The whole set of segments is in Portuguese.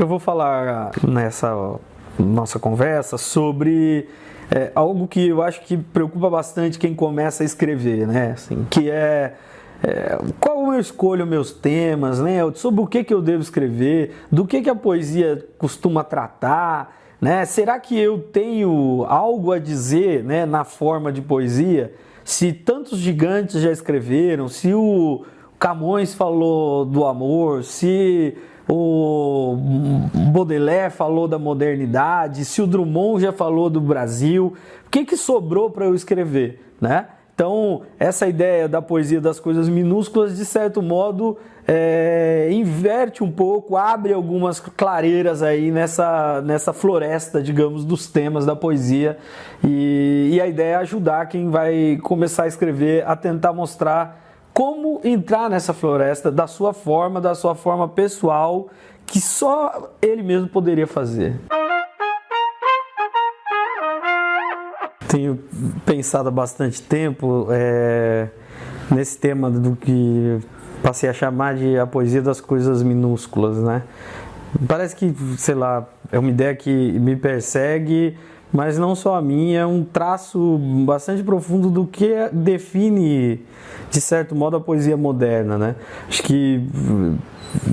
Eu vou falar nessa nossa conversa sobre algo que eu acho que preocupa bastante quem começa a escrever, né? Assim, que qual eu escolho meus temas, né? Sobre o que eu devo escrever, do que a poesia costuma tratar, né? Será que eu tenho algo a dizer, né, na forma de poesia? Se tantos gigantes já escreveram, se o Camões falou do amor, se o Baudelaire falou da modernidade, se o Drummond já falou do Brasil, o que sobrou para eu escrever, né? Então, essa ideia da poesia das coisas minúsculas, de certo modo, inverte um pouco, abre algumas clareiras aí nessa floresta, digamos, dos temas da poesia. E a ideia é ajudar quem vai começar a escrever a tentar mostrar como entrar nessa floresta da sua forma pessoal, que só ele mesmo poderia fazer. Tenho pensado há bastante tempo nesse tema do que passei a chamar de a poesia das coisas minúsculas, né? Parece que, sei lá, é uma ideia que me persegue, mas não só a minha, é um traço bastante profundo do que define, de certo modo, a poesia moderna, né? Acho que,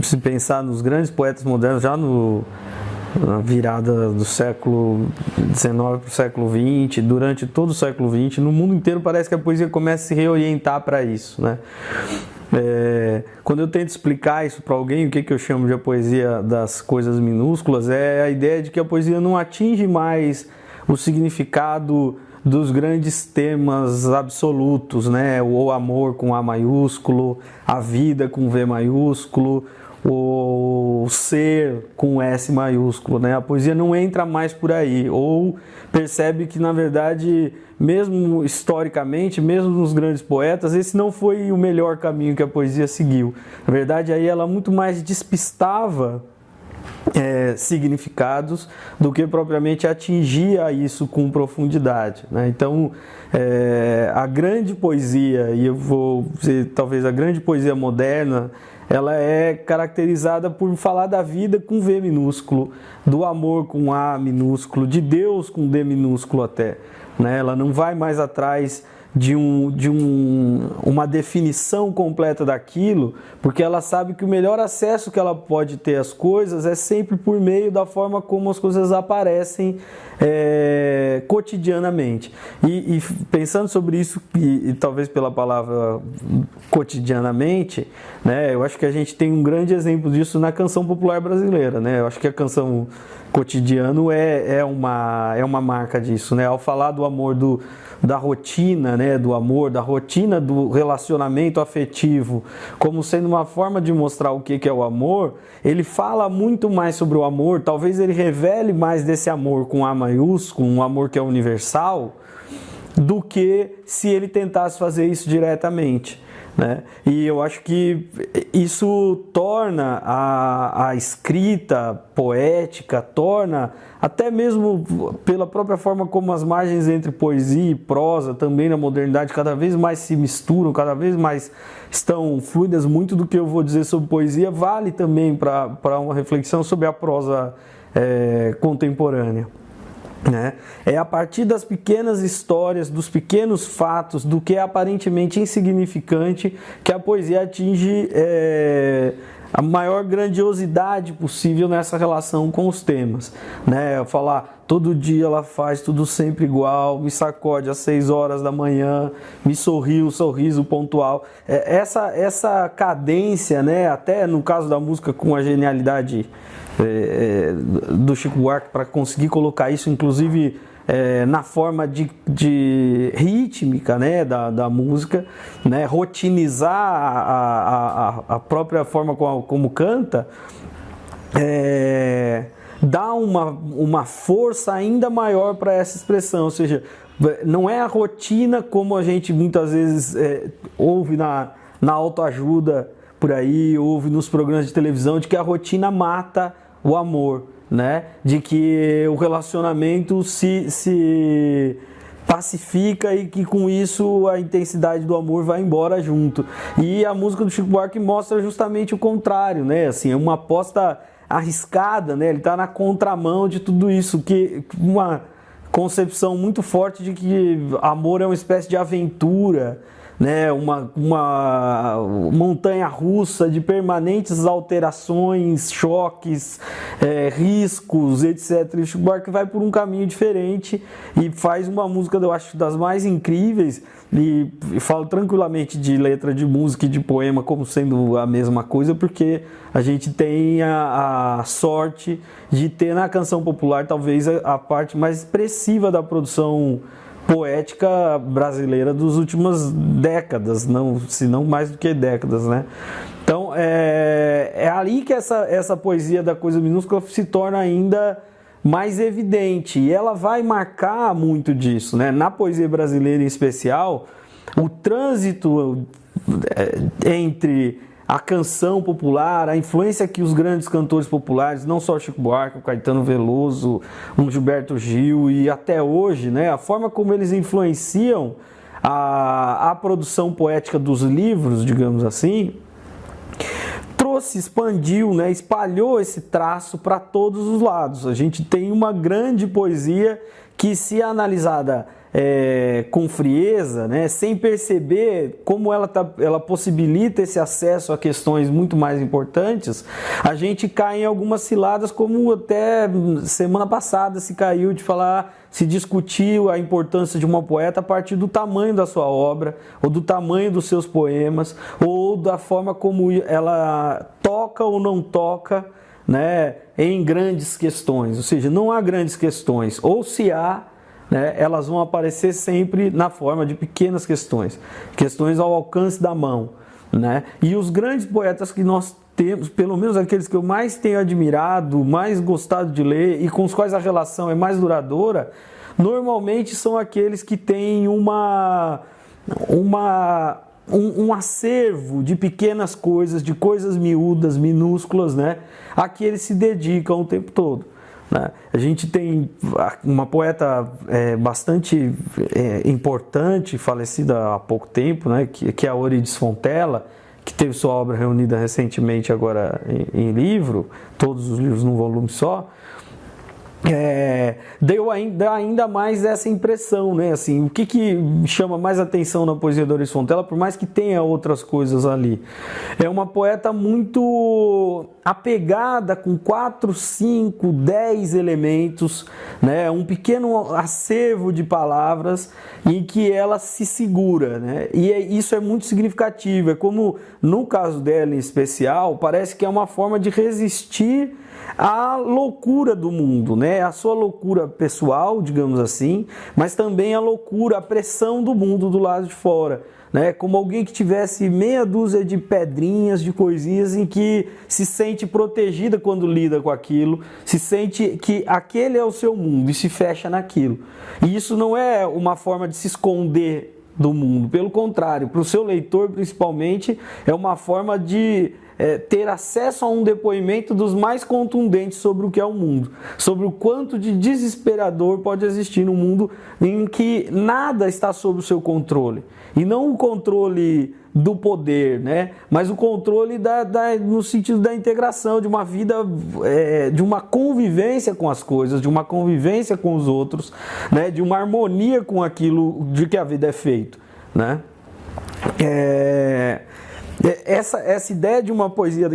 se pensar nos grandes poetas modernos, já na virada do século XIX para o século XX, durante todo o século XX, no mundo inteiro parece que a poesia começa a se reorientar para isso, né? Quando eu tento explicar isso para alguém, o que eu chamo de a poesia das coisas minúsculas, é a ideia de que a poesia não atinge mais o significado dos grandes temas absolutos, né? O amor com A maiúsculo, a vida com V maiúsculo, o ser com S maiúsculo, né? A poesia não entra mais por aí, ou percebe que, na verdade, mesmo historicamente, mesmo nos grandes poetas, esse não foi o melhor caminho que a poesia seguiu. Na verdade, aí ela muito mais despistava significados do que propriamente atingia isso com profundidade, né? Então, a grande poesia, e eu vou dizer talvez a grande poesia moderna, ela é caracterizada por falar da vida com V minúsculo, do amor com A minúsculo, de Deus com D minúsculo até, né? Ela não vai mais atrás de uma definição completa daquilo, porque ela sabe que o melhor acesso que ela pode ter às coisas é sempre por meio da forma como as coisas aparecem cotidianamente. E pensando sobre isso, e talvez pela palavra cotidianamente, né, eu acho que a gente tem um grande exemplo disso na canção popular brasileira, né? Eu acho que a canção cotidiano é uma marca disso, né? Ao falar do amor da rotina, né, do amor, da rotina do relacionamento afetivo, como sendo uma forma de mostrar o que é o amor, ele fala muito mais sobre o amor, talvez ele revele mais desse amor com A maiúsculo, um amor que é universal, do que se ele tentasse fazer isso diretamente, né? E eu acho que isso torna a escrita poética, torna até mesmo pela própria forma como as margens entre poesia e prosa também na modernidade cada vez mais se misturam, cada vez mais estão fluidas. Muito do que eu vou dizer sobre poesia vale também para uma reflexão sobre a prosa contemporânea, né? É a partir das pequenas histórias, dos pequenos fatos, do que é aparentemente insignificante, que a poesia atinge a maior grandiosidade possível nessa relação com os temas, né? Eu falar, todo dia ela faz tudo sempre igual, me sacode às 6 horas da manhã, me sorri um sorriso pontual. Essa cadência, né? Até no caso da música, com a genialidade do Chico Buarque para conseguir colocar isso, inclusive na forma de rítmica, né, da música, né, rotinizar a própria forma como canta, dá uma força ainda maior para essa expressão. Ou seja, não é a rotina como a gente muitas vezes ouve na autoajuda por aí, ouve nos programas de televisão, de que a rotina mata o amor, né? De que o relacionamento se pacifica e que com isso a intensidade do amor vai embora junto. E a música do Chico Buarque mostra justamente o contrário, né? Assim, é uma aposta arriscada, né? Ele está na contramão de tudo isso, que uma concepção muito forte de que amor é uma espécie de aventura, né? Uma montanha russa de permanentes alterações, choques, riscos, etc. E o Chico Buarque vai por um caminho diferente e faz uma música, eu acho, das mais incríveis, e falo tranquilamente de letra de música e de poema como sendo a mesma coisa, porque a gente tem a sorte de ter na canção popular talvez a parte mais expressiva da produção poética brasileira dos últimas décadas, se não mais do que décadas, né? Então é ali que essa poesia da coisa minúscula se torna ainda mais evidente, e ela vai marcar muito disso, né? Na poesia brasileira em especial, o trânsito entre a canção popular, a influência que os grandes cantores populares, não só o Chico Buarque, o Caetano Veloso, o Gilberto Gil e até hoje, né, a forma como eles influenciam a produção poética dos livros, digamos assim, expandiu, né, espalhou esse traço para todos os lados. A gente tem uma grande poesia que, se analisada com frieza, né, sem perceber como ela possibilita esse acesso a questões muito mais importantes, a gente cai em algumas ciladas, como até semana passada se discutiu a importância de uma poeta a partir do tamanho da sua obra, ou do tamanho dos seus poemas, ou da forma como ela toca ou não toca, né, em grandes questões. Ou seja, não há grandes questões, ou se há, né, elas vão aparecer sempre na forma de pequenas questões ao alcance da mão, né? E os grandes poetas que nós temos, pelo menos aqueles que eu mais tenho admirado, mais gostado de ler e com os quais a relação é mais duradoura, normalmente são aqueles que têm um acervo de pequenas coisas, de coisas miúdas, minúsculas, né, a que eles se dedicam o tempo todo. A gente tem uma poeta bastante importante, falecida há pouco tempo, né, que é a Euridice Fontella, que teve sua obra reunida recentemente agora em livro, todos os livros num volume só. Deu ainda mais essa impressão, né? Assim, o que chama mais atenção na poesia da Euridice Fontella, por mais que tenha outras coisas ali, é uma poeta muito apegada com 4, 5, 10 elementos, né? Um pequeno acervo de palavras em que ela se segura, né? E isso é muito significativo. É como, no caso dela em especial, parece que é uma forma de resistir à loucura do mundo, né? A sua loucura pessoal, digamos assim, mas também a loucura, a pressão do mundo do lado de fora, né? Como alguém que tivesse meia dúzia de pedrinhas, de coisinhas em que se sente protegida quando lida com aquilo, se sente que aquele é o seu mundo e se fecha naquilo. E isso não é uma forma de se esconder do mundo, pelo contrário, para o seu leitor principalmente, é uma forma de ter acesso a um depoimento dos mais contundentes sobre o que é o mundo, sobre o quanto de desesperador pode existir num mundo em que nada está sob o seu controle, e não o controle do poder, né? Mas o controle no sentido da integração, de uma vida, de uma convivência com as coisas, de uma convivência com os outros, né? De uma harmonia com aquilo de que a vida é feito, né? Essa ideia de uma poesia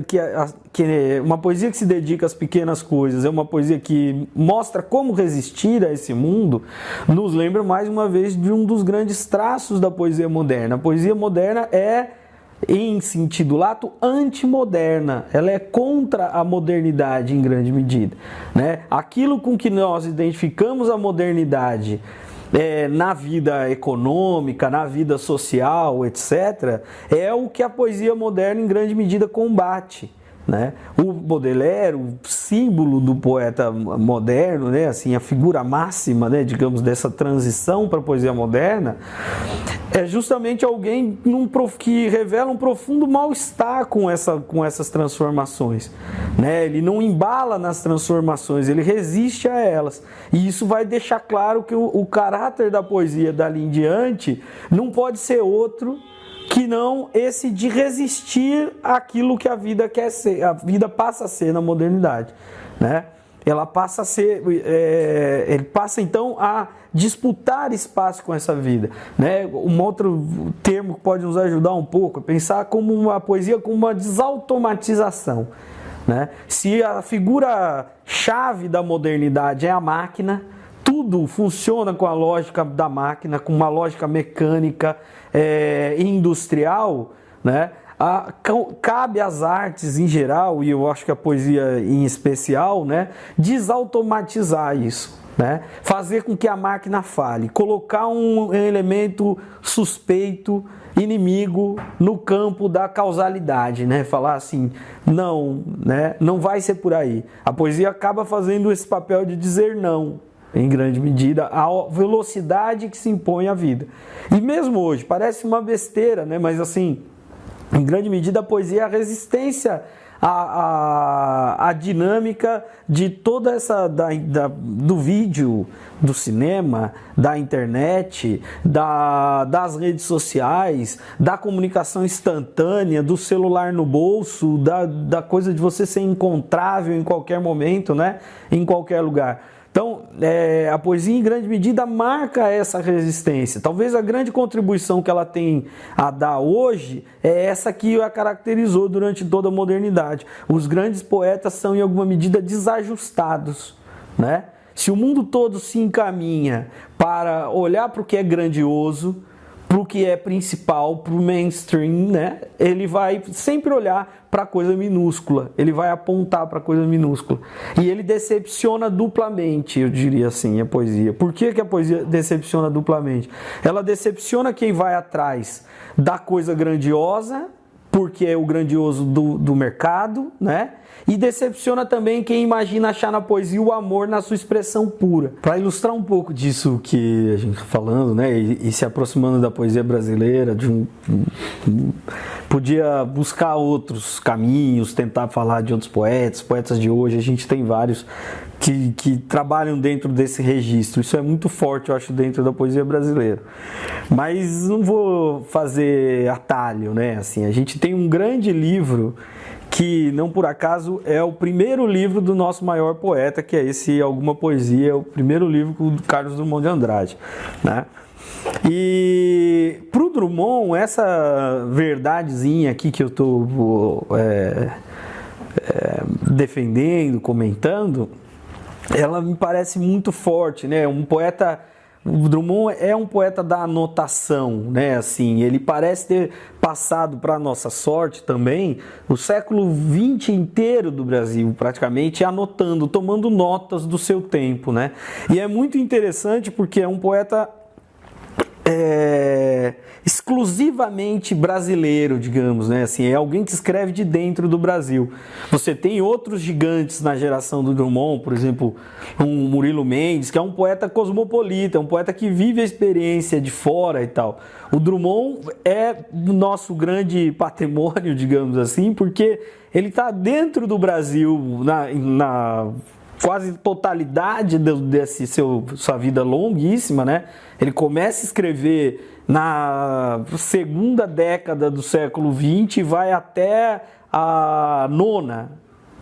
uma poesia que se dedica às pequenas coisas, é uma poesia que mostra como resistir a esse mundo, nos lembra mais uma vez de um dos grandes traços da poesia moderna. A poesia moderna é, em sentido lato, antimoderna. Ela é contra a modernidade em grande medida, né? Aquilo com que nós identificamos a modernidade na vida econômica, na vida social, etc., é o que a poesia moderna em grande medida combate, né? O Baudelaire, o símbolo do poeta moderno, né? Assim, a figura máxima, né, digamos, dessa transição para a poesia moderna, é justamente alguém que revela um profundo mal-estar com essas transformações, né? Ele não embala nas transformações, ele resiste a elas. E isso vai deixar claro que o caráter da poesia dali em diante não pode ser outro que não esse de resistir àquilo que a vida quer ser, a vida passa a ser na modernidade, né? Ela passa a ser, ele passa então a disputar espaço com essa vida, né? Um outro termo que pode nos ajudar um pouco é pensar como uma poesia como uma desautomatização, né? Se a figura chave da modernidade é a máquina, tudo funciona com a lógica da máquina, com uma lógica mecânica, industrial, né? Cabe às artes em geral, e eu acho que a poesia em especial, né, desautomatizar isso, né? Fazer com que a máquina fale, colocar um elemento suspeito, inimigo no campo da causalidade, né? Falar assim, não, né? Não vai ser por aí. A poesia acaba fazendo esse papel de dizer não, em grande medida, à velocidade que se impõe à vida. E mesmo hoje, parece uma besteira, né? Mas assim, em grande medida, a poesia é a resistência à dinâmica de toda essa do vídeo, do cinema, da internet, das redes sociais, da comunicação instantânea, do celular no bolso, da coisa de você ser encontrável em qualquer momento, né? Em qualquer lugar. Então, a poesia, em grande medida, marca essa resistência. Talvez a grande contribuição que ela tem a dar hoje é essa que a caracterizou durante toda a modernidade. Os grandes poetas são, em alguma medida, desajustados, né? Se o mundo todo se encaminha para olhar para o que é grandioso, para o que é principal, para o mainstream, né? Ele vai sempre olhar para a coisa minúscula, ele vai apontar para a coisa minúscula. E ele decepciona duplamente, eu diria assim, a poesia. Por que a poesia decepciona duplamente? Ela decepciona quem vai atrás da coisa grandiosa, porque é o grandioso do mercado, né? E decepciona também quem imagina achar na poesia o amor na sua expressão pura. Para ilustrar um pouco disso que a gente está falando, né? E se aproximando da poesia brasileira, podia buscar outros caminhos, tentar falar de outros poetas de hoje. A gente tem vários que trabalham dentro desse registro. Isso é muito forte, eu acho, dentro da poesia brasileira. Mas não vou fazer atalho, né? Assim, a gente tem um grande livro que, não por acaso, é o primeiro livro do nosso maior poeta, que é esse Alguma Poesia, é o primeiro livro do Carlos Drummond de Andrade, né? E para o Drummond, essa verdadezinha aqui que eu estou defendendo, comentando, ela me parece muito forte, né? Um poeta... O Drummond é um poeta da anotação, né? Assim, ele parece ter passado, para nossa sorte também, o século XX inteiro do Brasil, praticamente, anotando, tomando notas do seu tempo, né? E é muito interessante porque é um poeta exclusivamente brasileiro, digamos, né? Assim, é alguém que escreve de dentro do Brasil. Você tem outros gigantes na geração do Drummond, por exemplo, um Murilo Mendes, que é um poeta cosmopolita, um poeta que vive a experiência de fora e tal. O Drummond é o nosso grande patrimônio, digamos assim, porque ele está dentro do Brasil, na quase totalidade desse sua vida longuíssima, né? Ele começa a escrever na segunda década do século XX e vai até a nona,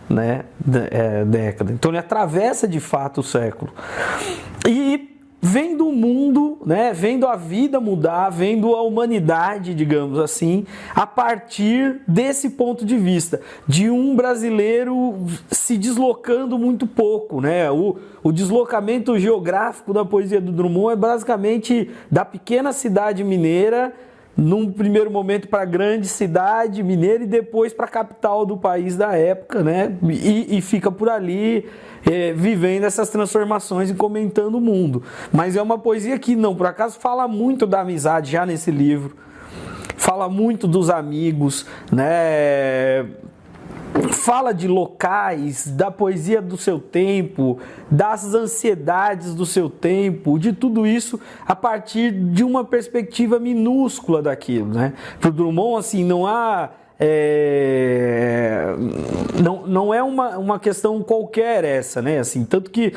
né, década. Então ele atravessa de fato o século. E vendo o mundo, né, vendo a vida mudar, vendo a humanidade, digamos assim, a partir desse ponto de vista, de um brasileiro se deslocando muito pouco, né? O deslocamento geográfico da poesia do Drummond é basicamente da pequena cidade mineira, num primeiro momento para a grande cidade mineira e depois para a capital do país da época, né? E fica por ali vivendo essas transformações e comentando o mundo. Mas é uma poesia que, não por acaso, fala muito da amizade já nesse livro, fala muito dos amigos, né? Fala de locais, da poesia do seu tempo, das ansiedades do seu tempo, de tudo isso a partir de uma perspectiva minúscula daquilo, né? Para o Drummond, assim, não há... não é uma questão qualquer essa, né? Assim, tanto que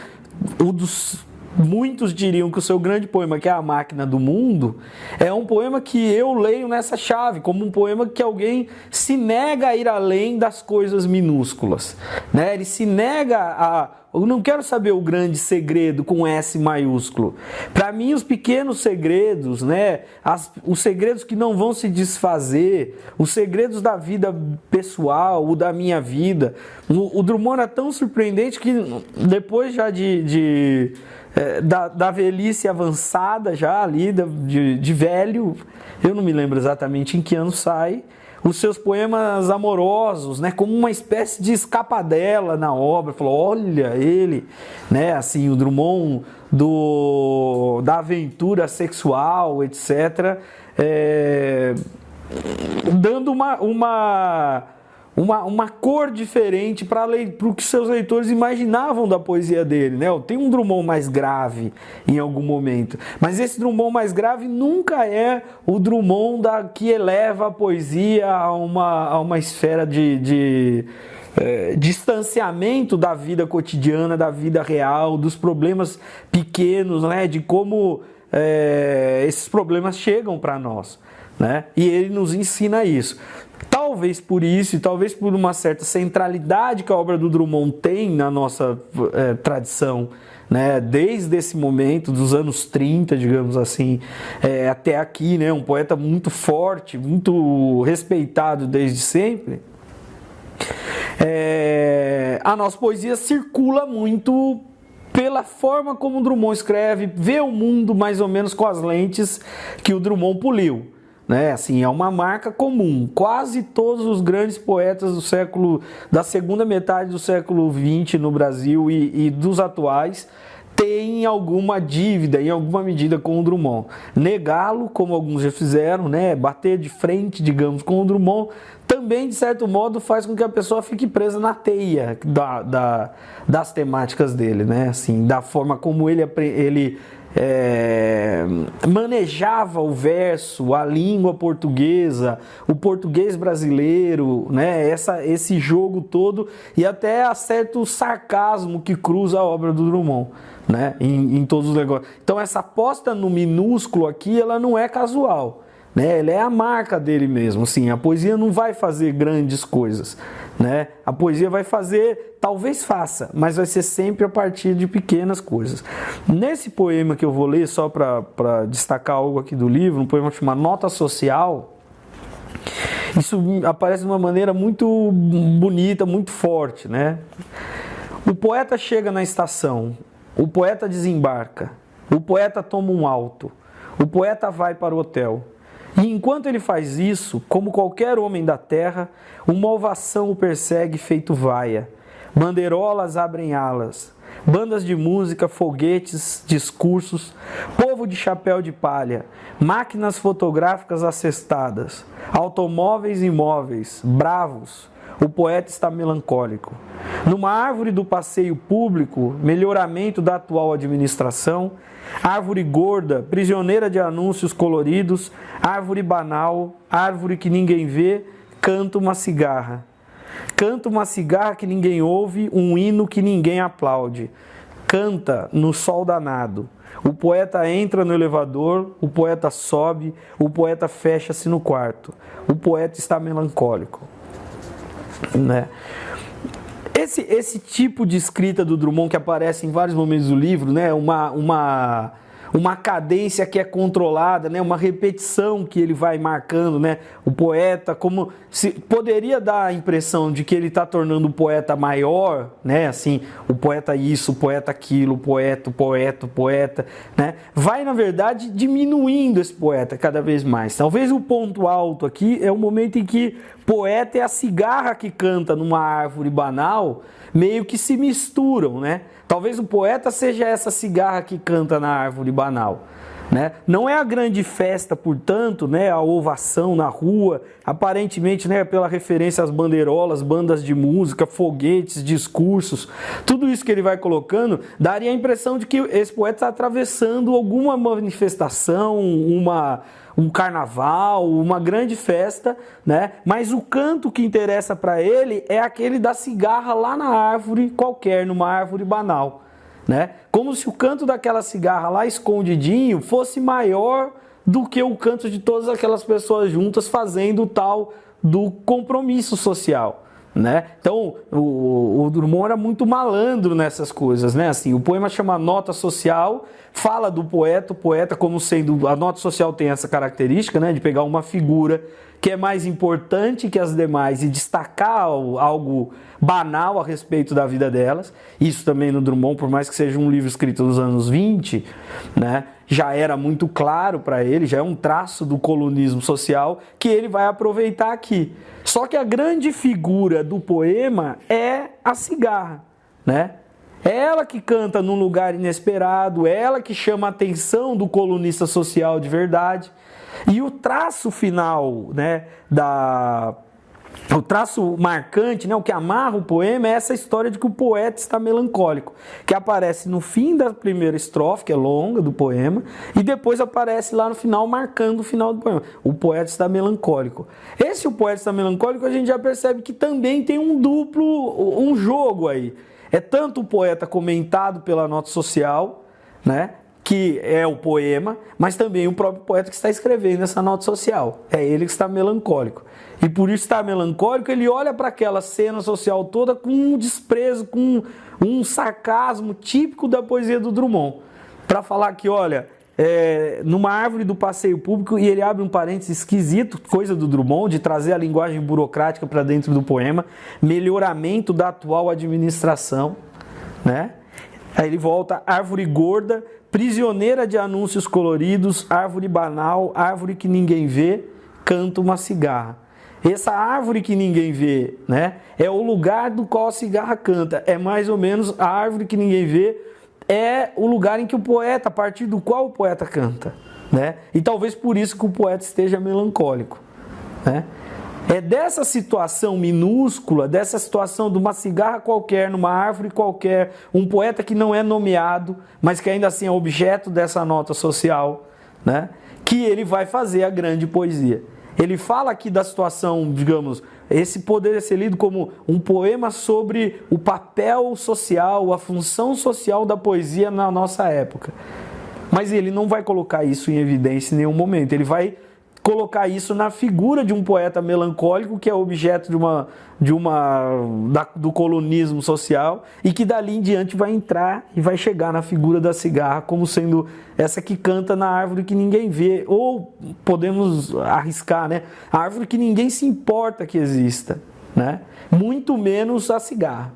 muitos diriam que o seu grande poema, que é A Máquina do Mundo, é um poema que eu leio nessa chave, como um poema que alguém se nega a ir além das coisas minúsculas, né? Ele se nega a... Eu não quero saber o grande segredo com S maiúsculo. Para mim, os pequenos segredos, né? Os segredos que não vão se desfazer, os segredos da vida pessoal, o da minha vida. O Drummond é tão surpreendente que depois já da velhice avançada já ali, de velho, eu não me lembro exatamente em que ano sai, os seus poemas amorosos, né, como uma espécie de escapadela na obra. Falou, olha ele, né, assim, o Drummond da aventura sexual, etc., dando uma cor diferente para o que seus leitores imaginavam da poesia dele, né? Tem um Drummond mais grave em algum momento, mas esse Drummond mais grave nunca é o Drummond que eleva a poesia a uma esfera de distanciamento da vida cotidiana, da vida real, dos problemas pequenos, né? De como esses problemas chegam para nós, né? E ele nos ensina isso. Talvez por isso, e talvez por uma certa centralidade que a obra do Drummond tem na nossa tradição, né, desde esse momento, dos anos 30, digamos assim, até aqui, né, um poeta muito forte, muito respeitado desde sempre, a nossa poesia circula muito pela forma como o Drummond escreve, vê o mundo mais ou menos com as lentes que o Drummond poliu. Né, assim, é uma marca comum. Quase todos os grandes poetas da segunda metade do século XX no Brasil e dos atuais têm alguma dívida, em alguma medida, com o Drummond. Negá-lo, como alguns já fizeram, né, bater de frente, digamos, com o Drummond, também, de certo modo, faz com que a pessoa fique presa na teia das temáticas dele, né, assim, da forma como ele manejava o verso, a língua portuguesa, o português brasileiro, né? Esse jogo todo, e até a certo sarcasmo que cruza a obra do Drummond, né? Em todos os negócios. Então essa aposta no minúsculo aqui, ela não é casual, né? Ela é a marca dele mesmo. Assim, a poesia não vai fazer grandes coisas, né? A poesia vai fazer, talvez faça, mas vai ser sempre a partir de pequenas coisas. Nesse poema que eu vou ler, só para destacar algo aqui do livro, um poema chamado Nota Social, isso aparece de uma maneira muito bonita, muito forte, né? O poeta chega na estação, o poeta desembarca, o poeta toma um alto, o poeta vai para o hotel. E enquanto ele faz isso, como qualquer homem da terra, uma ovação o persegue feito vaia. Bandeirolas abrem alas, bandas de música, foguetes, discursos, povo de chapéu de palha, máquinas fotográficas assestadas, automóveis e móveis, bravos. O poeta está melancólico. Numa árvore do passeio público, melhoramento da atual administração, árvore gorda, prisioneira de anúncios coloridos, árvore banal, árvore que ninguém vê, canta uma cigarra. Canta uma cigarra que ninguém ouve, um hino que ninguém aplaude. Canta no sol danado. O poeta entra no elevador, o poeta sobe, o poeta fecha-se no quarto. O poeta está melancólico, né? Esse tipo de escrita do Drummond que aparece em vários momentos do livro, né? Uma cadência que é controlada, né? Uma repetição que ele vai marcando, né? O poeta, como se poderia dar a impressão de que ele está tornando o poeta maior, né? Assim, o poeta isso, o poeta aquilo, o poeta, né? Vai, na verdade, diminuindo esse poeta cada vez mais. Talvez o ponto alto aqui é o momento em que poeta é a cigarra que canta numa árvore banal, meio que se misturam, né? Talvez o poeta seja essa cigarra que canta na árvore banal, né? Não é a grande festa, portanto, né, a ovação na rua, aparentemente, né, pela referência às bandeirolas, bandas de música, foguetes, discursos, tudo isso que ele vai colocando, daria a impressão de que esse poeta está atravessando alguma manifestação, um carnaval, uma grande festa, né? Mas o canto que interessa para ele é aquele da cigarra lá na árvore qualquer, numa árvore banal, né? Como se o canto daquela cigarra lá escondidinho fosse maior do que o canto de todas aquelas pessoas juntas fazendo o tal do compromisso social, né? Então, o Drummond era muito malandro nessas coisas, né? Assim, o poema chama Nota Social, fala do poeta, o poeta como sendo... A nota social tem essa característica, né? De pegar uma figura que é mais importante que as demais e destacar algo banal a respeito da vida delas. Isso também no Drummond, por mais que seja um livro escrito nos anos 20, né? Já era muito claro para ele, já é um traço do colunismo social que ele vai aproveitar aqui. Só que a grande figura do poema é a cigarra, né? É ela que canta num lugar inesperado, é ela que chama a atenção do colunista social de verdade. E o traço final, né, o traço marcante, né, o que amarra o poema é essa história de que o poeta está melancólico, que aparece no fim da primeira estrofe, que é longa, do poema, e depois aparece lá no final, marcando o final do poema. O poeta está melancólico. O poeta está melancólico, a gente já percebe que também tem um jogo aí. É tanto o poeta comentado pela nota social, né, que é o poema, mas também o próprio poeta que está escrevendo essa nota social. É ele que está melancólico. E por isso está melancólico, ele olha para aquela cena social toda com um desprezo, com um sarcasmo típico da poesia do Drummond. Para falar que, olha, numa árvore do passeio público, e ele abre um parênteses esquisito, coisa do Drummond, de trazer a linguagem burocrática para dentro do poema, melhoramento da atual administração, né? Aí ele volta, árvore gorda, prisioneira de anúncios coloridos, árvore banal, árvore que ninguém vê, canta uma cigarra. Essa árvore que ninguém vê, né, é o lugar do qual a cigarra canta. É mais ou menos a árvore que ninguém vê, é o lugar em que o poeta, a partir do qual o poeta canta, né? E talvez por isso que o poeta esteja melancólico, né? É dessa situação minúscula, dessa situação de uma cigarra qualquer, numa árvore qualquer, um poeta que não é nomeado, mas que ainda assim é objeto dessa nota social, né, que ele vai fazer a grande poesia. Ele fala aqui da situação, digamos, esse poderia ser lido como um poema sobre o papel social, a função social da poesia na nossa época. Mas ele não vai colocar isso em evidência em nenhum momento, ele vai colocar isso na figura de um poeta melancólico que é objeto do colunismo social e que dali em diante vai entrar e vai chegar na figura da cigarra como sendo essa que canta na árvore que ninguém vê, ou podemos arriscar, né? A árvore que ninguém se importa que exista, né? Muito menos a cigarra,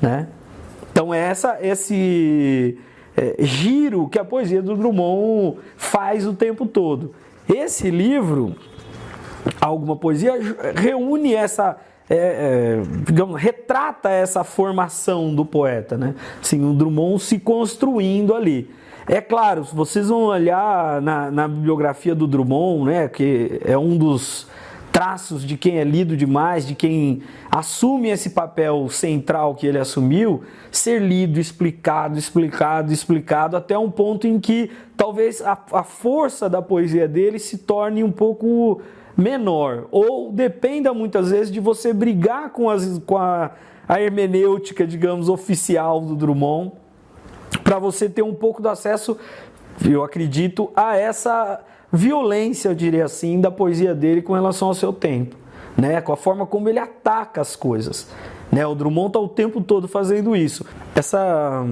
né? Então esse giro que a poesia do Drummond faz o tempo todo. Esse livro, Alguma Poesia, reúne digamos, retrata essa formação do poeta, né? Assim, o Drummond se construindo ali. É claro, se vocês vão olhar na bibliografia do Drummond, né, que é um dos traços de quem é lido demais, de quem assume esse papel central que ele assumiu, ser lido, explicado, até um ponto em que talvez a força da poesia dele se torne um pouco menor, ou dependa muitas vezes de você brigar com a hermenêutica, digamos, oficial do Drummond, para você ter um pouco do acesso, eu acredito, a essa violência, eu diria assim, da poesia dele com relação ao seu tempo, né? Com a forma como ele ataca as coisas, né? O Drummond está o tempo todo fazendo isso. Essa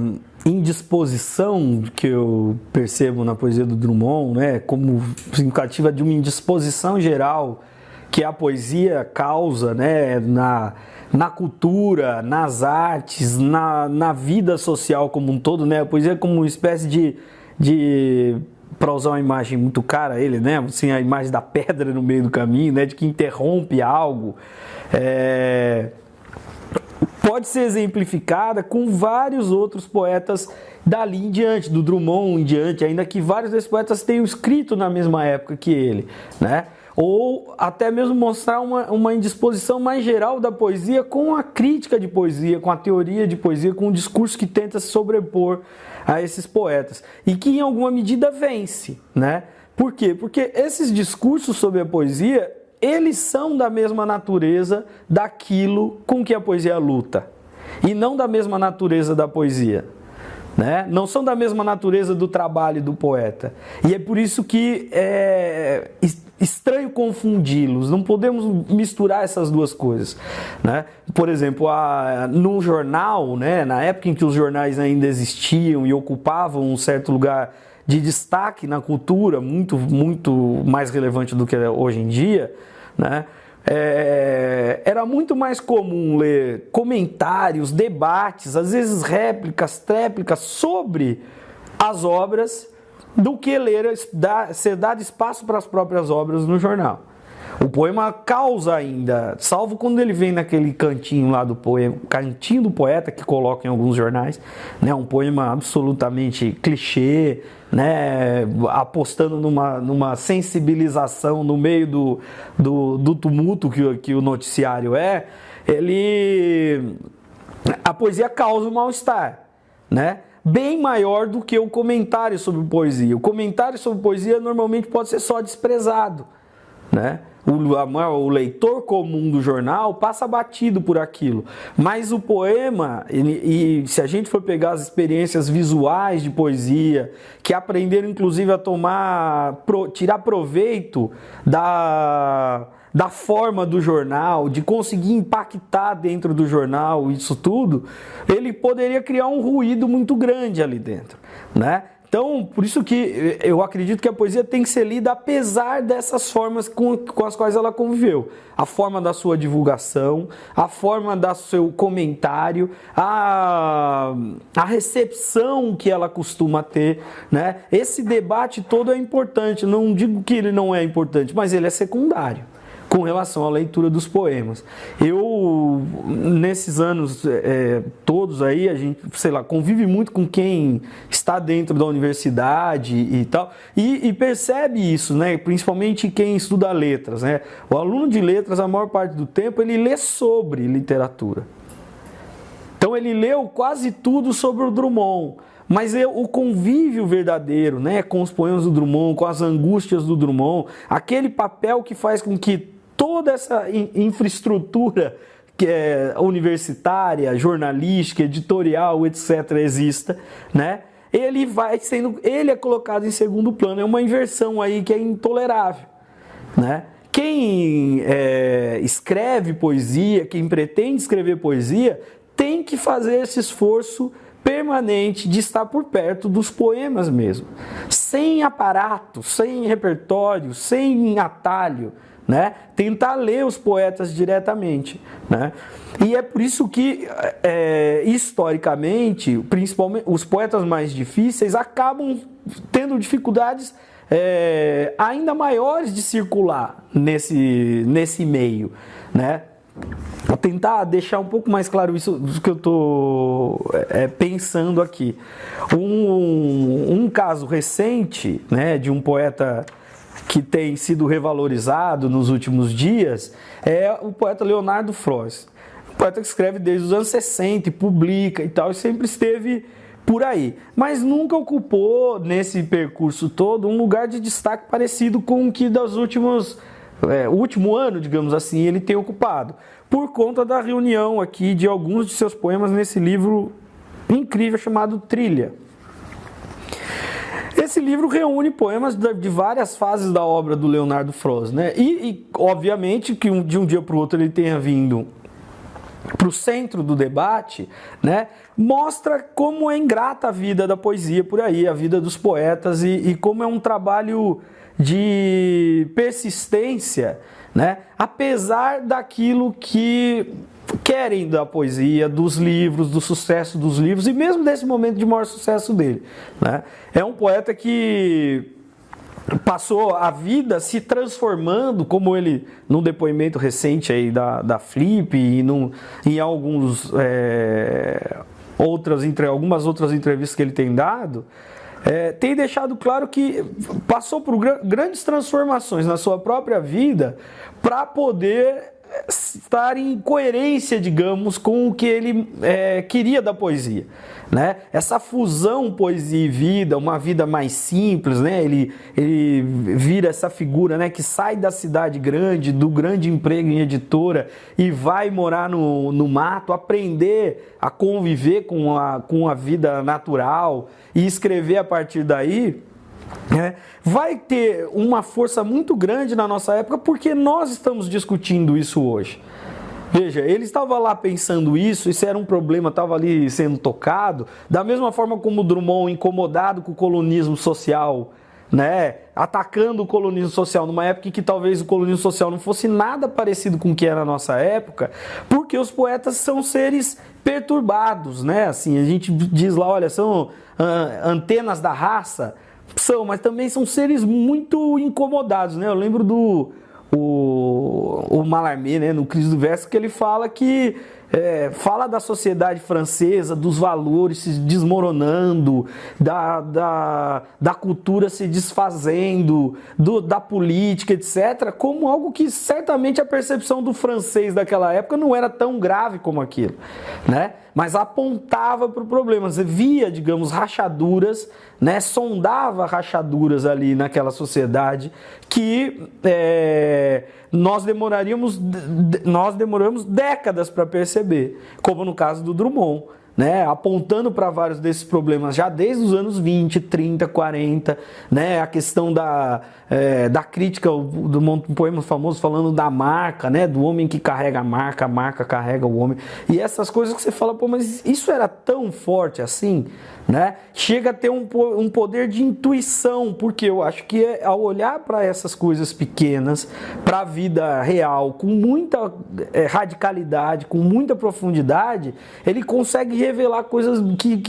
indisposição que eu percebo na poesia do Drummond, né, como significativa de uma indisposição geral que a poesia causa, né, na cultura, nas artes, na vida social como um todo, né? A poesia é como uma espécie de para usar uma imagem muito cara ele, né? Assim, a imagem da pedra no meio do caminho, né? De que interrompe algo. Pode ser exemplificada com vários outros poetas dali em diante, do Drummond em diante, ainda que vários desses poetas tenham escrito na mesma época que ele, né? Ou até mesmo mostrar uma indisposição mais geral da poesia com a crítica de poesia, com a teoria de poesia, com o discurso que tenta se sobrepor a esses poetas e que em alguma medida vence, né? Por quê? Porque esses discursos sobre a poesia, eles são da mesma natureza daquilo com que a poesia luta e não da mesma natureza da poesia, né? Não são da mesma natureza do trabalho do poeta. E é por isso que é estranho confundi-los, não podemos misturar essas duas coisas, né? Por exemplo, num jornal, né, na época em que os jornais ainda existiam e ocupavam um certo lugar de destaque na cultura, muito, muito mais relevante do que hoje em dia, né? Era muito mais comum ler comentários, debates, às vezes réplicas, tréplicas sobre as obras, do que ser dado espaço para as próprias obras no jornal. O poema causa ainda, salvo quando ele vem naquele cantinho lá do poema, cantinho do poeta que coloca em alguns jornais, né, um poema absolutamente clichê, né, apostando numa sensibilização no meio do tumulto que o noticiário a poesia causa um mal-estar, né? Bem maior do que o comentário sobre poesia. O comentário sobre poesia normalmente pode ser só desprezado, né? O leitor comum do jornal passa batido por aquilo, mas o poema, e se a gente for pegar as experiências visuais de poesia, que aprenderam inclusive a tirar proveito da forma do jornal, de conseguir impactar dentro do jornal, isso tudo, ele poderia criar um ruído muito grande ali dentro, né? Então, por isso que eu acredito que a poesia tem que ser lida apesar dessas formas com as quais ela conviveu. A forma da sua divulgação, a forma do seu comentário, a recepção que ela costuma ter, né? Esse debate todo é importante, não digo que ele não é importante, mas ele é secundário com relação à leitura dos poemas. Eu, nesses anos todos aí, a gente, sei lá, convive muito com quem está dentro da universidade e tal, e percebe isso, né? Principalmente quem estuda letras, né? O aluno de letras, a maior parte do tempo, ele lê sobre literatura. Então ele leu quase tudo sobre o Drummond, mas o convívio verdadeiro, né, com os poemas do Drummond, com as angústias do Drummond, aquele papel que faz com que toda essa infraestrutura que é universitária, jornalística, editorial, etc., exista, né? Ele é colocado em segundo plano. É uma inversão aí que é intolerável, né? Quem escreve poesia, quem pretende escrever poesia, tem que fazer esse esforço permanente de estar por perto dos poemas mesmo, sem aparato, sem repertório, sem atalho, né? Tentar ler os poetas diretamente, né? E é por isso que, historicamente, principalmente os poetas mais difíceis acabam tendo dificuldades ainda maiores de circular nesse meio, né? Vou tentar deixar um pouco mais claro isso do que eu estou pensando aqui. Um caso recente, né, de um poeta que tem sido revalorizado nos últimos dias é o poeta Leonardo Frois. Um poeta que escreve desde os anos 60 e publica e tal, e sempre esteve por aí. Mas nunca ocupou, nesse percurso todo, um lugar de destaque parecido com o que o último ano, digamos assim, ele tem ocupado. Por conta da reunião aqui de alguns de seus poemas nesse livro incrível chamado Trilha. Esse livro reúne poemas de várias fases da obra do Leonardo Frois, né? E obviamente que de um dia para o outro ele tenha vindo para o centro do debate, né? Mostra como é ingrata a vida da poesia por aí, a vida dos poetas e como é um trabalho de persistência, né? Apesar daquilo que querem da poesia, dos livros, do sucesso dos livros e mesmo desse momento de maior sucesso dele, né? É um poeta que passou a vida se transformando, como ele, num depoimento recente aí da Flip e em algumas outras entrevistas que ele tem dado, tem deixado claro que passou por grandes transformações na sua própria vida para poder estar em coerência, digamos, com o que ele queria da poesia. né? Essa fusão poesia e vida, uma vida mais simples, né? Ele vira essa figura, né, que sai da cidade grande, do grande emprego em editora e vai morar no mato, aprender a conviver com a vida natural e escrever a partir daí. Vai ter uma força muito grande na nossa época porque nós estamos discutindo isso hoje. Veja, ele estava lá pensando isso era um problema, estava ali sendo tocado, da mesma forma como o Drummond, incomodado com o colonismo social, né, atacando o colonismo social numa época em que talvez o colonismo social não fosse nada parecido com o que era na nossa época, porque os poetas são seres perturbados, né? Assim, a gente diz lá, olha, são antenas da raça, mas também são seres muito incomodados, né? Eu lembro o Mallarmé, né, no Crise do Verso, que ele fala que fala da sociedade francesa, dos valores se desmoronando, da cultura se desfazendo, da política, etc., como algo que certamente a percepção do francês daquela época não era tão grave como aquilo, né? Mas apontava para o problema, você via, digamos, rachaduras, né? Sondava rachaduras ali naquela sociedade que nós demoramos décadas para perceber, como no caso do Drummond, né, apontando para vários desses problemas já desde os anos 20, 30, 40, né, a questão da crítica do um poema famoso falando da marca, né, do homem que carrega a marca carrega o homem, e essas coisas que você fala, pô, mas isso era tão forte assim, né? Chega a ter um poder de intuição, porque eu acho que ao olhar para essas coisas pequenas, para a vida real, com muita radicalidade, com muita profundidade, ele consegue revelar coisas que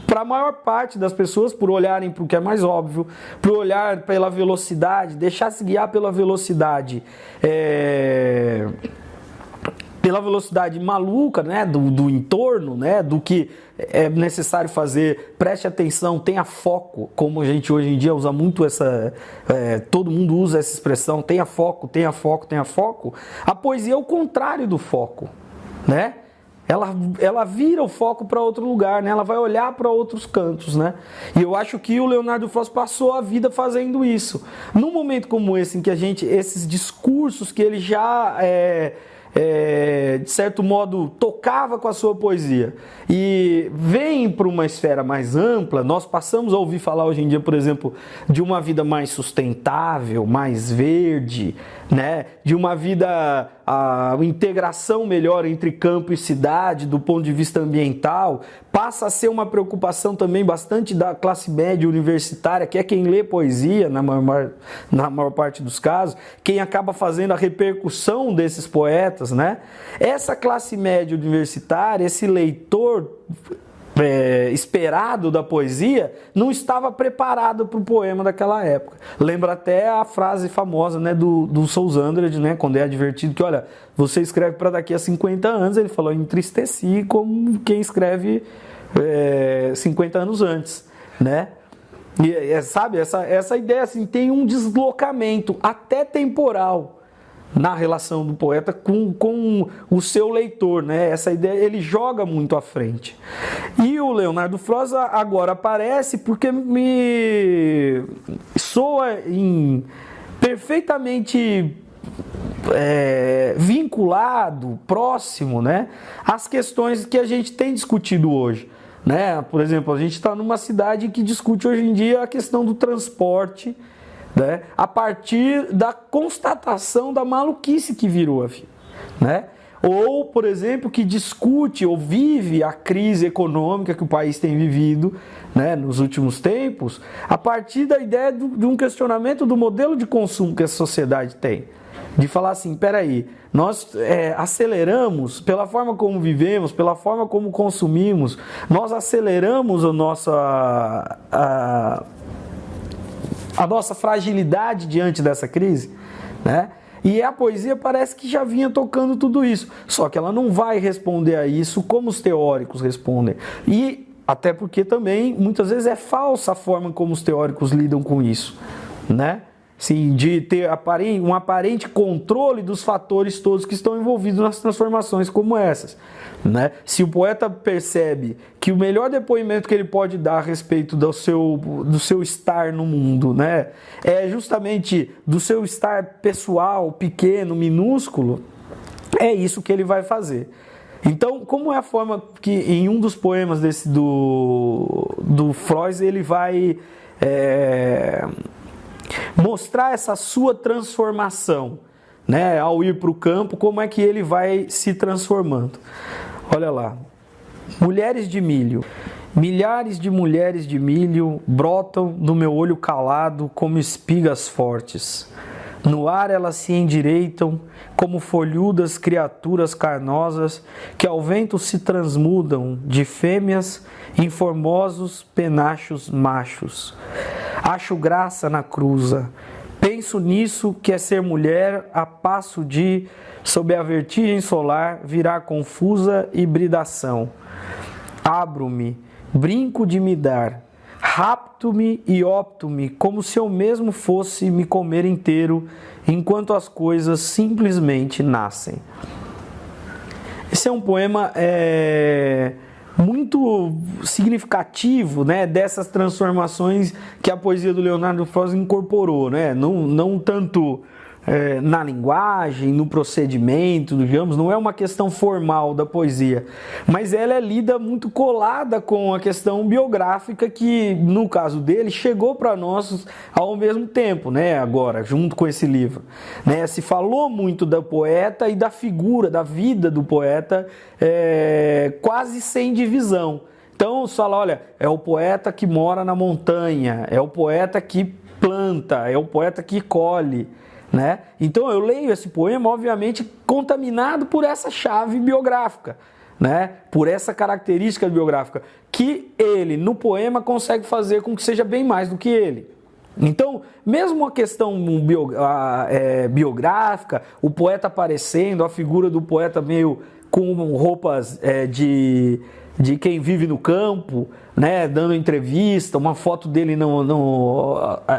para a maior parte das pessoas, por olharem para o que é mais óbvio, por olhar pela velocidade, deixar se guiar pela velocidade maluca, né, do entorno, né, do que é necessário fazer, preste atenção, tenha foco, como a gente hoje em dia usa muito todo mundo usa essa expressão, tenha foco, tenha foco, tenha foco. A poesia é o contrário do foco, né? Ela vira o foco para outro lugar, né? Ela vai olhar para outros cantos, né? E eu acho que o Leonardo Frost passou a vida fazendo isso. Num momento como esse, em que esses discursos que ele já de certo modo tocava com a sua poesia e vem para uma esfera mais ampla, nós passamos a ouvir falar hoje em dia, por exemplo, de uma vida mais sustentável, mais verde, né? De uma vida, a integração melhor entre campo e cidade do ponto de vista ambiental, passa a ser uma preocupação também bastante da classe média universitária, que é quem lê poesia na maior parte dos casos, quem acaba fazendo a repercussão desses poetas, né? Essa classe média universitária, esse leitor esperado da poesia, não estava preparado para o poema daquela época. Lembra até a frase famosa, né, do Sousandred, né, quando é advertido que, olha, você escreve para daqui a 50 anos, ele falou, entristeci como quem escreve 50 anos antes, né? E sabe, essa ideia assim, tem um deslocamento até temporal na relação do poeta com o seu leitor, né? Essa ideia ele joga muito à frente. E o Leonardo Frost agora aparece porque me soa perfeitamente vinculado, próximo, né, às questões que a gente tem discutido hoje, né? Por exemplo, a gente está numa cidade que discute hoje em dia a questão do transporte, né, a partir da constatação da maluquice que virou a vida, né? Ou, por exemplo, que discute ou vive a crise econômica que o país tem vivido, né, nos últimos tempos, a partir da ideia de um questionamento do modelo de consumo que a sociedade tem. De falar assim, peraí, nós aceleramos, pela forma como vivemos, pela forma como consumimos, nós aceleramos a nossa fragilidade diante dessa crise, né? E a poesia parece que já vinha tocando tudo isso, só que ela não vai responder a isso como os teóricos respondem. E até porque também, muitas vezes, é falsa a forma como os teóricos lidam com isso, né? Sim, de ter um aparente controle dos fatores todos que estão envolvidos nas transformações como essas, né? Se o poeta percebe que o melhor depoimento que ele pode dar a respeito do seu estar no mundo, né, é justamente do seu estar pessoal, pequeno, minúsculo, é isso que ele vai fazer. Então, como é a forma que em um dos poemas do Froese ele vai mostrar essa sua transformação, né? Ao ir para o campo, como é que ele vai se transformando. Olha lá, mulheres de milho. Milhares de mulheres de milho brotam do meu olho calado como espigas fortes. No ar elas se endireitam como folhudas criaturas carnosas que ao vento se transmudam de fêmeas em formosos penachos machos. Acho graça na cruza. Penso nisso que é ser mulher a passo de, sob a vertigem solar, virar confusa hibridação. Abro-me, brinco de me dar, rapto-me e opto-me como se eu mesmo fosse me comer inteiro, enquanto as coisas simplesmente nascem. Esse é um poema muito significativo, né, dessas transformações que a poesia do Leonardo Froese incorporou, né? Não tanto na linguagem, no procedimento, digamos, não é uma questão formal da poesia, mas ela é lida muito colada com a questão biográfica que, no caso dele, chegou para nós ao mesmo tempo, né, agora, junto com esse livro. Né? Se falou muito do poeta e da figura, da vida do poeta, quase sem divisão. Então, você fala, olha, é o poeta que mora na montanha, é o poeta que planta, é o poeta que colhe, né? Então eu leio esse poema, obviamente, contaminado por essa chave biográfica, né? Por essa característica biográfica, que ele, no poema, consegue fazer com que seja bem mais do que ele. Então, mesmo a questão biográfica, o poeta aparecendo, a figura do poeta meio com roupas de quem vive no campo, né, dando entrevista, uma foto dele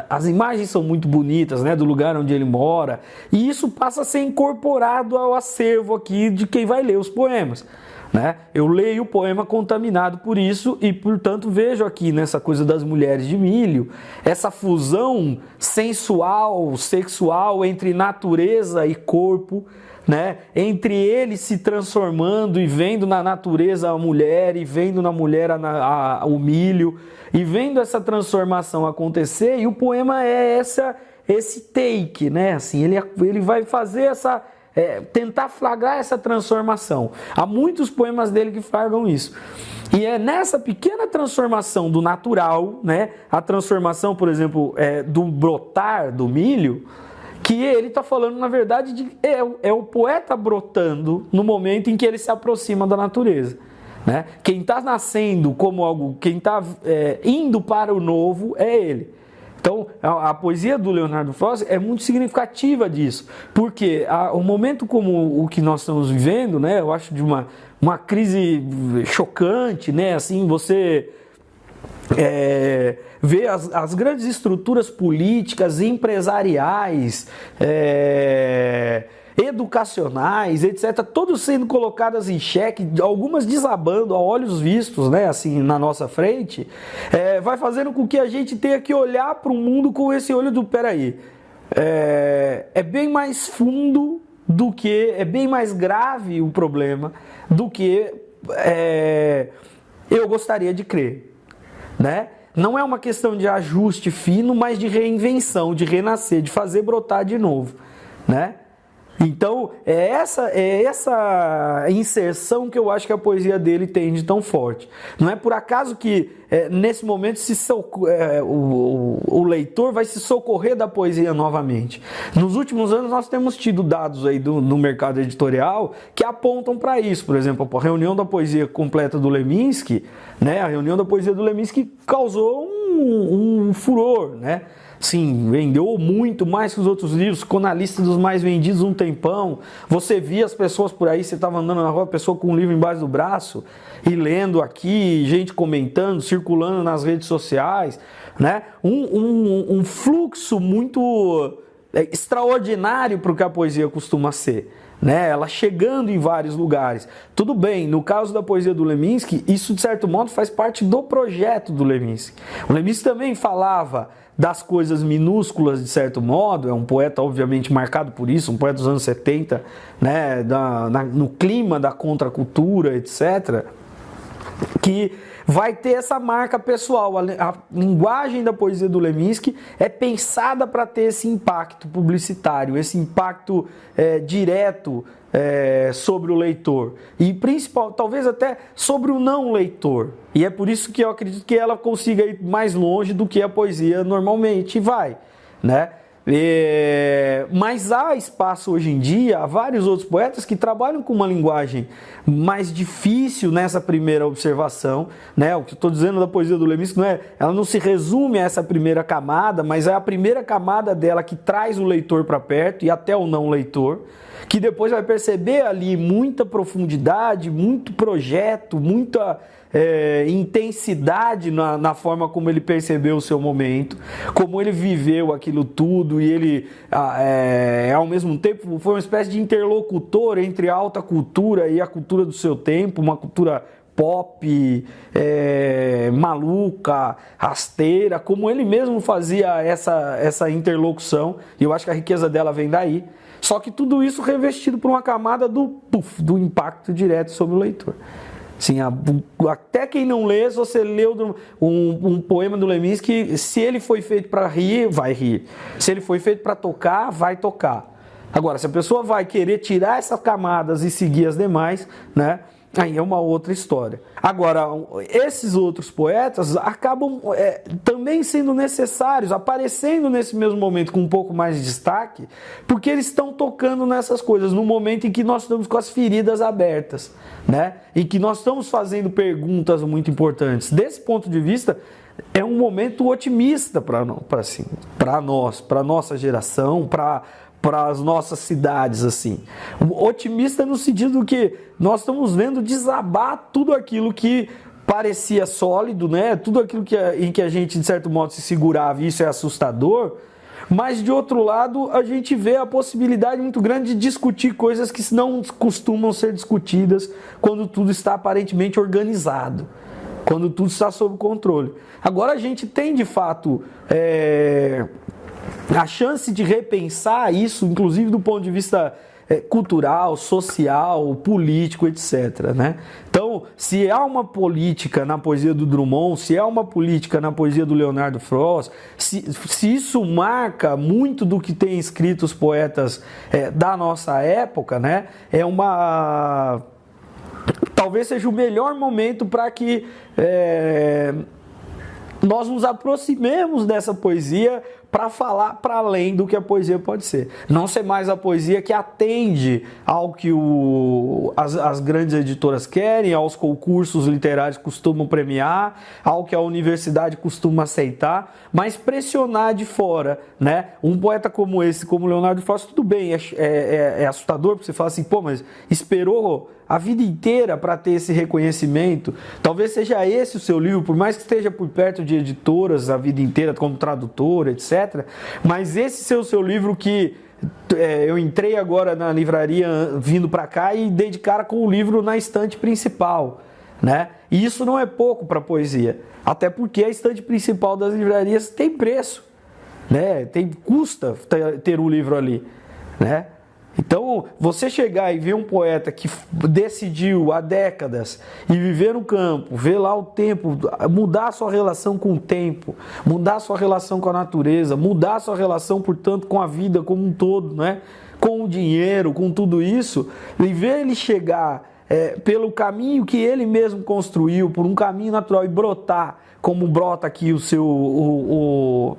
as imagens são muito bonitas, né, do lugar onde ele mora, e isso passa a ser incorporado ao acervo aqui de quem vai ler os poemas, né? Eu leio o poema contaminado por isso e, portanto, vejo aqui nessa coisa das mulheres de milho, essa fusão sensual, sexual entre natureza e corpo, né? Entre ele se transformando e vendo na natureza a mulher e vendo na mulher o milho e vendo essa transformação acontecer, e o poema é esse take, né? Assim, ele vai fazer tentar flagrar essa transformação. Há muitos poemas dele que flagram isso. E é nessa pequena transformação do natural, né? A transformação, por exemplo, do brotar do milho, que ele está falando, na verdade, é o poeta brotando no momento em que ele se aproxima da natureza. Né? Quem está nascendo como algo, quem está indo para o novo é ele. Então, a poesia do Leonardo Froese é muito significativa disso, porque o momento como o que nós estamos vivendo, né, eu acho de uma crise chocante, né, assim, você vê as grandes estruturas políticas, empresariais, educacionais, etc., todas sendo colocadas em xeque, algumas desabando a olhos vistos, né, assim, na nossa frente, vai fazendo com que a gente tenha que olhar para o mundo com esse olho do peraí. É bem mais fundo do que, é bem mais grave o problema do que eu gostaria de crer. Né? Não é uma questão de ajuste fino, mas de reinvenção, de renascer, de fazer brotar de novo, né? Então, é essa inserção que eu acho que a poesia dele tem de tão forte. Não é por acaso que, nesse momento, o leitor vai se socorrer da poesia novamente. Nos últimos anos, nós temos tido dados aí no mercado editorial que apontam para isso. Por exemplo, a reunião da poesia completa do Leminski, né? A reunião da poesia do Leminski causou um furor, né? Sim, vendeu muito mais que os outros livros, ficou na lista dos mais vendidos um tempão. Você via as pessoas por aí, você estava andando na rua, a pessoa com um livro embaixo do braço e lendo aqui, gente comentando, circulando nas redes sociais, né? Um fluxo muito extraordinário para o que a poesia costuma ser. Né, ela chegando em vários lugares. Tudo bem, no caso da poesia do Leminski, isso de certo modo faz parte do projeto do Leminski. O Leminski também falava das coisas minúsculas de certo modo, é um poeta obviamente marcado por isso, um poeta dos anos 70, né, no clima da contracultura, etc., que vai ter essa marca pessoal. A linguagem da poesia do Leminski é pensada para ter esse impacto publicitário, esse impacto direto sobre o leitor e principal, talvez até sobre o não leitor. E é por isso que eu acredito que ela consiga ir mais longe do que a poesia normalmente vai, né? Mas há espaço hoje em dia, há vários outros poetas que trabalham com uma linguagem mais difícil nessa primeira observação, né? O que eu estou dizendo da poesia do Leminski ela não se resume a essa primeira camada, mas é a primeira camada dela que traz o leitor para perto e até o não leitor, que depois vai perceber ali muita profundidade, muito projeto, muita intensidade na forma como ele percebeu o seu momento, como ele viveu aquilo tudo, e ele ao mesmo tempo foi uma espécie de interlocutor entre a alta cultura e a cultura do seu tempo, uma cultura pop, maluca, rasteira, como ele mesmo fazia essa interlocução, e eu acho que a riqueza dela vem daí. Só que tudo isso revestido por uma camada do impacto direto sobre o leitor. Sim, até quem não lê, se você leu um poema do Leminski, se ele foi feito para rir, vai rir. Se ele foi feito para tocar, vai tocar. Agora, se a pessoa vai querer tirar essas camadas e seguir as demais, né? Aí é uma outra história. Agora, esses outros poetas acabam também sendo necessários, aparecendo nesse mesmo momento com um pouco mais de destaque, porque eles estão tocando nessas coisas, no momento em que nós estamos com as feridas abertas, né? Em que nós estamos fazendo perguntas muito importantes. Desse ponto de vista, é um momento otimista para nós, para a nossa geração, para as nossas cidades, assim. Otimista no sentido que nós estamos vendo desabar tudo aquilo que parecia sólido, né? Tudo aquilo em que a gente, de certo modo, se segurava, e isso é assustador, mas, de outro lado, a gente vê a possibilidade muito grande de discutir coisas que não costumam ser discutidas quando tudo está aparentemente organizado, quando tudo está sob controle. Agora a gente tem, de fato, a chance de repensar isso, inclusive do ponto de vista cultural, social, político, etc., né? Então, se há uma política na poesia do Drummond, se há uma política na poesia do Leonardo Frost, se isso marca muito do que tem escrito os poetas da nossa época, né? Talvez seja o melhor momento para que nós nos aproximemos dessa poesia para falar para além do que a poesia pode ser. Não ser mais a poesia que atende ao que as grandes editoras querem, aos concursos literários costumam premiar, ao que a universidade costuma aceitar, mas pressionar de fora, né? Um poeta como esse, como Leonardo Frost, tudo bem, é assustador, porque você fala assim, pô, mas esperou a vida inteira para ter esse reconhecimento. Talvez seja esse o seu livro, por mais que esteja por perto de editoras a vida inteira, como tradutor, etc. Mas esse ser o seu livro que eu entrei agora na livraria vindo para cá e dei de cara com o livro na estante principal, né? E isso não é pouco para poesia, até porque a estante principal das livrarias tem preço, né? Custa ter um livro ali, né? Então, você chegar e ver um poeta que decidiu há décadas e viver no campo, ver lá o tempo, mudar a sua relação com o tempo, mudar a sua relação com a natureza, mudar a sua relação, portanto, com a vida como um todo, né? Com o dinheiro, com tudo isso, e ver ele chegar pelo caminho que ele mesmo construiu, por um caminho natural, e brotar, como brota aqui o seu... o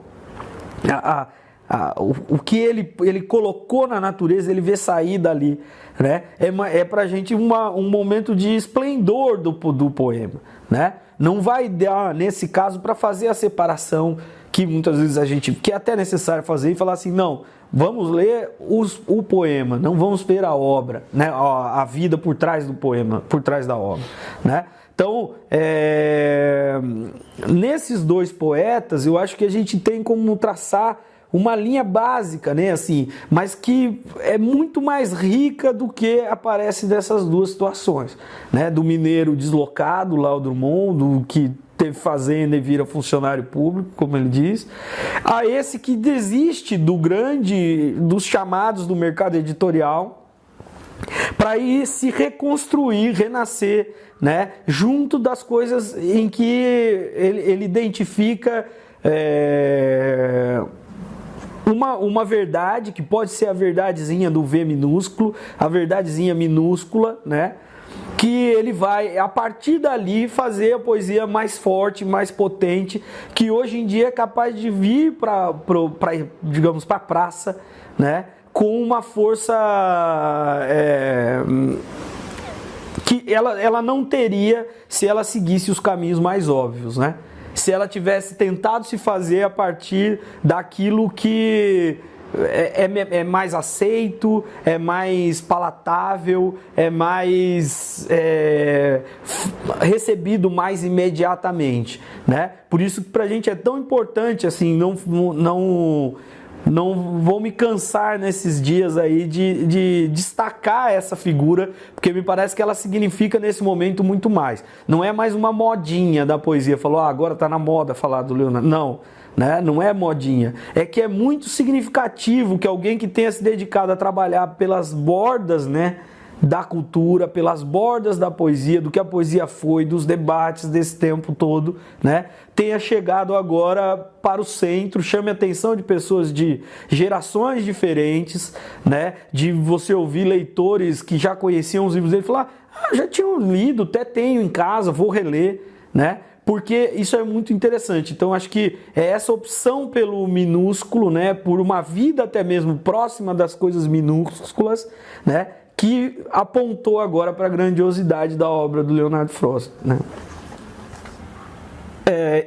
que ele colocou na natureza, ele vê sair dali, né? É pra gente um momento de esplendor do poema, né? Não vai dar, nesse caso, para fazer a separação que muitas vezes que é até necessário fazer e falar assim, não, vamos ler o poema, não vamos ver a obra, né? A vida por trás do poema, por trás da obra, né? Então, nesses dois poetas, eu acho que a gente tem como traçar uma linha básica, né, assim, mas que é muito mais rica do que aparece dessas duas situações, né, do mineiro deslocado lá, o Drummond, do que teve fazenda e vira funcionário público, como ele diz, a esse que desiste dos chamados do mercado editorial para ir se reconstruir, renascer, né, junto das coisas em que ele identifica uma verdade, que pode ser a verdadezinha do V minúsculo, a verdadezinha minúscula, né? Que ele vai, a partir dali, fazer a poesia mais forte, mais potente, que hoje em dia é capaz de vir digamos, para a praça, né? Com uma força que ela não teria se ela seguisse os caminhos mais óbvios, né? Se ela tivesse tentado se fazer a partir daquilo que é mais aceito, é mais palatável, é mais recebido mais imediatamente, né? Por isso que pra gente é tão importante, assim, não vou me cansar nesses dias aí de destacar essa figura, porque me parece que ela significa nesse momento muito mais. Não é mais uma modinha da poesia, falou, agora está na moda falar do Leonardo. Não, né? Não é modinha. É que é muito significativo que alguém que tenha se dedicado a trabalhar pelas bordas, né, da cultura, pelas bordas da poesia, do que a poesia foi, dos debates desse tempo todo, né, tenha chegado agora para o centro, chame a atenção de pessoas de gerações diferentes, né, de você ouvir leitores que já conheciam os livros dele e falar, já tinham lido, até tenho em casa, vou reler, né, porque isso é muito interessante. Então acho que é essa opção pelo minúsculo, né, por uma vida até mesmo próxima das coisas minúsculas, né, que apontou agora para a grandiosidade da obra do Leonardo Frost, né?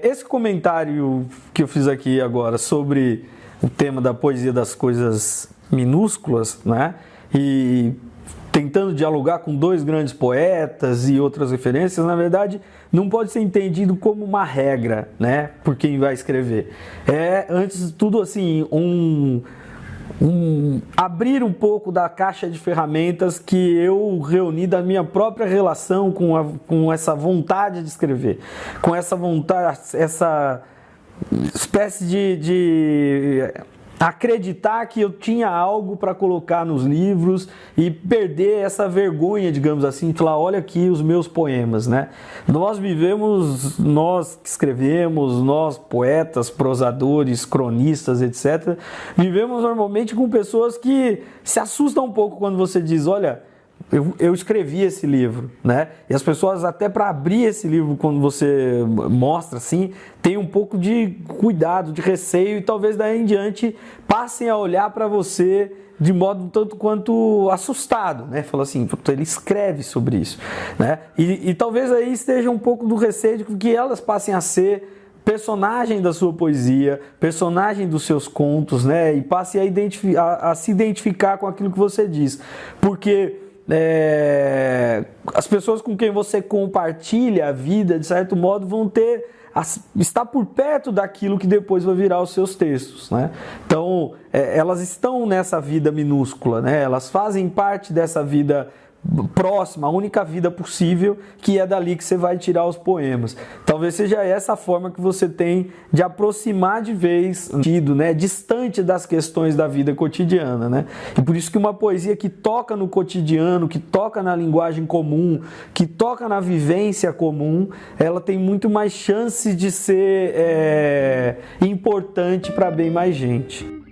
Esse comentário que eu fiz aqui agora sobre o tema da poesia das coisas minúsculas, né? E tentando dialogar com dois grandes poetas e outras referências, na verdade, não pode ser entendido como uma regra, né? Por quem vai escrever. Antes de tudo, assim, abrir um pouco da caixa de ferramentas que eu reuni da minha própria relação com essa vontade de escrever, com essa vontade, essa espécie de acreditar que eu tinha algo para colocar nos livros e perder essa vergonha, digamos assim, de falar, olha aqui os meus poemas, né? Nós que escrevemos, nós poetas, prosadores, cronistas, etc., vivemos normalmente com pessoas que se assustam um pouco quando você diz, olha, eu escrevi esse livro, né? E as pessoas até para abrir esse livro, quando você mostra assim, tem um pouco de cuidado, de receio e talvez daí em diante passem a olhar para você de modo tanto quanto assustado, né? Fala assim, ele escreve sobre isso, né? E talvez aí esteja um pouco do receio de que elas passem a ser personagem da sua poesia, personagem dos seus contos, né? E passe a se identificar com aquilo que você diz, porque as pessoas com quem você compartilha a vida, de certo modo, vão estar por perto daquilo que depois vai virar os seus textos, né? Então, elas estão nessa vida minúscula, né? Elas fazem parte dessa vida próxima, a única vida possível, que é dali que você vai tirar os poemas. Talvez seja essa a forma que você tem de aproximar de vez, né, distante das questões da vida cotidiana, né? E por isso que uma poesia que toca no cotidiano, que toca na linguagem comum, que toca na vivência comum, ela tem muito mais chance de ser importante para bem mais gente.